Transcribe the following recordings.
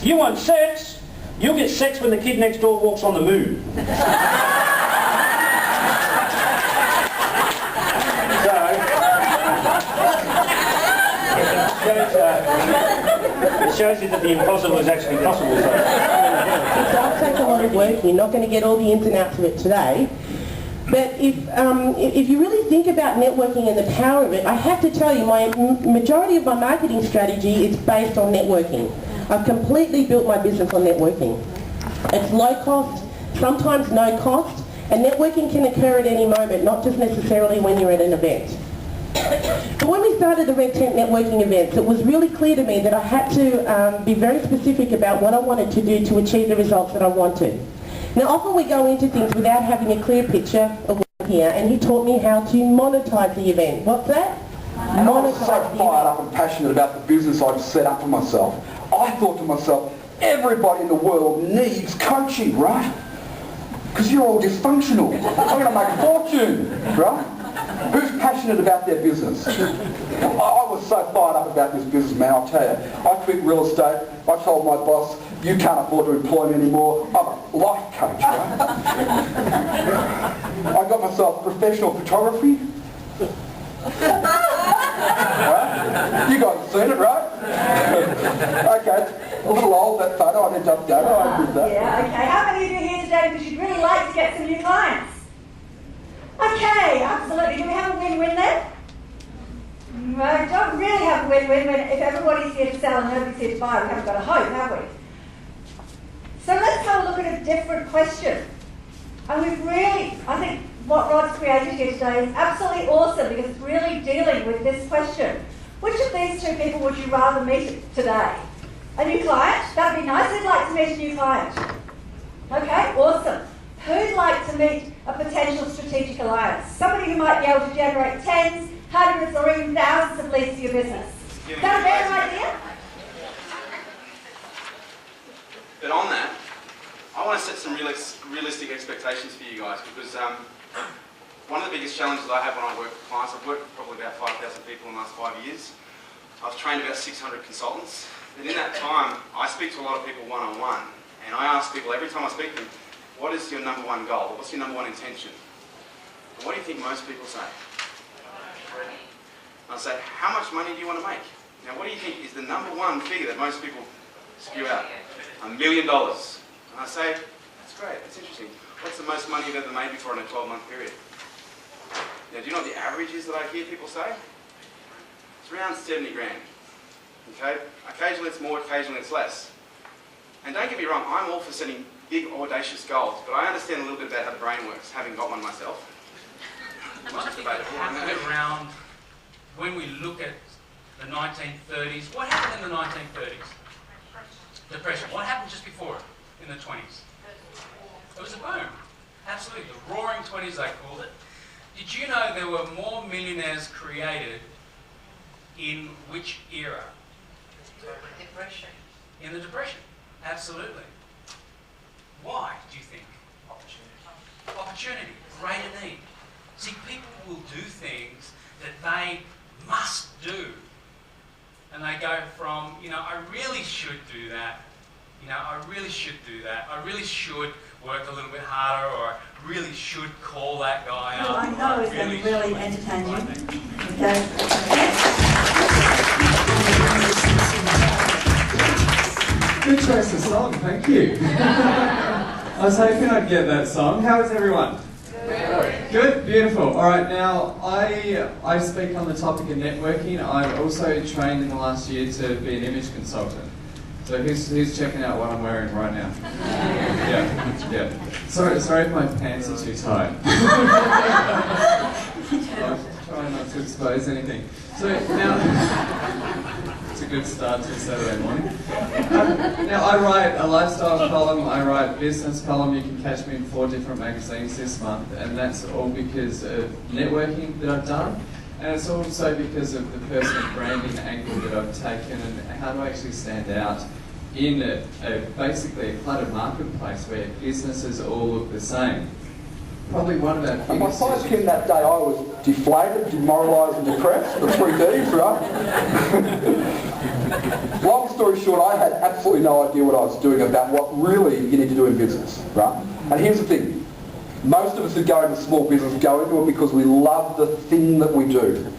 You want sex? You'll get sex when the kid next door walks on the moon. It shows you that the impossible is actually possible. So. It does take a lot of work. You're not going to get all the ins and outs of it today. But if you really think about networking and the power of it, I have to tell you, my majority of my marketing strategy is based on networking. I've completely built my business on networking. It's low cost, sometimes no cost, and networking can occur at any moment, not just necessarily when you're at an event. But when we started the Red Tent networking events, it was really clear to me that I had to be very specific about what I wanted to do to achieve the results that I wanted. Now, often we go into things without having a clear picture of what's here, and he taught me how to monetize the event. What's that? And I was so fired up and passionate about the business I'd set up for myself. I thought to myself, everybody in the world needs coaching, right? Because you're all dysfunctional. I'm going to make a fortune, right? Who's passionate about their business? I was so fired up about this business, man, I'll tell you. I quit real estate. I told my boss, you can't afford to employ me anymore. I'm a life coach, right? I got myself professional photography. Right? You guys have seen it, right? Okay, a little old, that photo. I need to update it. I did that. Yeah, okay. How many of you are here today because you'd really like to get some new clients? Okay, absolutely. Do we have a win-win then? No, we don't really have a win-win when if everybody's here to sell and nobody's here to buy. We haven't got a hope, have we? So let's have a look at a different question. And we've really, I think what Rod's created here today is absolutely awesome because it's really dealing with this question. Which of these two people would you rather meet today? A new client? That'd be nice. Who'd like to meet a new client? Okay, awesome. Who'd like to meet a potential strategic alliance? Somebody who might be able to generate tens, hundreds, or even thousands of leads to your business. Is that a better idea? But on that, I want to set some realistic expectations for you guys because one of the biggest challenges I have when I work with clients, I've worked with probably about 5,000 people in the last 5 years. I've trained about 600 consultants. And in that time, I speak to a lot of people one-on-one. And I ask people every time I speak to them, what is your number one goal? What's your number one intention? And what do you think most people say? I say, how much money do you want to make? Now, what do you think is the number one figure that most people spew out? $1 million. And I say, that's great, that's interesting. What's the most money you've ever made before in a 12-month period? Now, do you know what the average is that I hear people say? It's around 70 grand. Okay? Occasionally it's more, occasionally it's less. And don't get me wrong, I'm all for setting big, audacious goals, but I understand a little bit about how the brain works, having got one myself. What happened around when we look at the 1930s? What happened in the 1930s? Depression. What happened just before it, in the 20s? It was a boom. Absolutely. The roaring 20s, they called it. Did you know there were more millionaires created in which era? Depression. In the Depression. Absolutely. Why, do you think? Opportunity. Opportunity. Greater need. See, people will do things that they must do. And they go from, I really should do that. I really should do that. I really should work a little bit harder, or I really should call that guy up. I know it's going to really entertain you. Okay. Good choice of song, thank you. I was hoping I'd get that song. How is everyone? Good, beautiful. All right, now I speak on the topic of networking. I've also trained in the last year to be an image consultant. So who's checking out what I'm wearing right now? Yeah. Sorry if my pants are too tight. I'm trying not to expose anything. So now, it's a good start to a Saturday morning. Now I write a lifestyle column, I write a business column. You can catch me in 4 different magazines this month, and that's all because of networking that I've done. And it's also because of the personal branding angle that I've taken and how to actually stand out in basically a cluttered marketplace where businesses all look the same. Probably one of our biggest... And my size came that day, I was deflated, demoralised and depressed, the 3 Ds, right? Long story short, I had absolutely no idea what I was doing about what really you need to do in business, right? And here's the thing. Most of us who go into small business go into it because we love the thing that we do.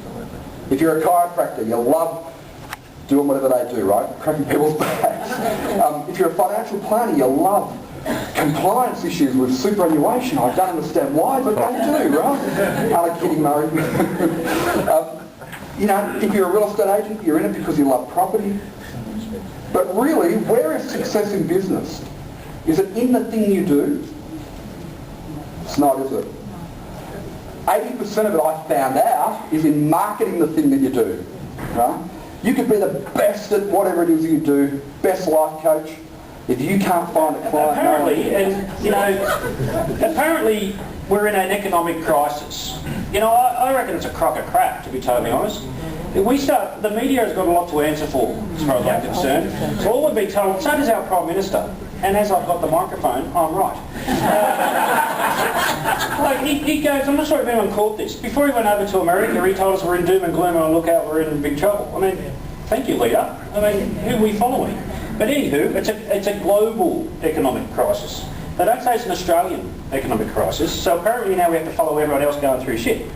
If you're a chiropractor, you love doing whatever they do, right? Cracking people's backs. If you're a financial planner, you love compliance issues with superannuation. I don't understand why, but they do, right? I'm kidding, Murray. You know, if you're a real estate agent, you're in it because you love property. But really, where is success in business? Is it in the thing you do? It's not, is it? 80% of it, I found out, is in marketing the thing that you do. Right? You could be the best at whatever it is you do, best life coach. If you can't find a client... Apparently, and you know, apparently we're in an economic crisis. You know, I reckon it's a crock of crap, to be totally honest. The media has got a lot to answer for, as far as I'm concerned. So all we've been told, so does our Prime Minister. And as I've got the microphone, I'm right. Like he goes, I'm not sure if anyone caught this. Before he went over to America, he told us we're in doom and gloom and look out, we're in big trouble. I mean, thank you, leader. I mean, who are we following? But anywho, it's a global economic crisis. They don't say it's an Australian economic crisis, so apparently now we have to follow everyone else going through shit.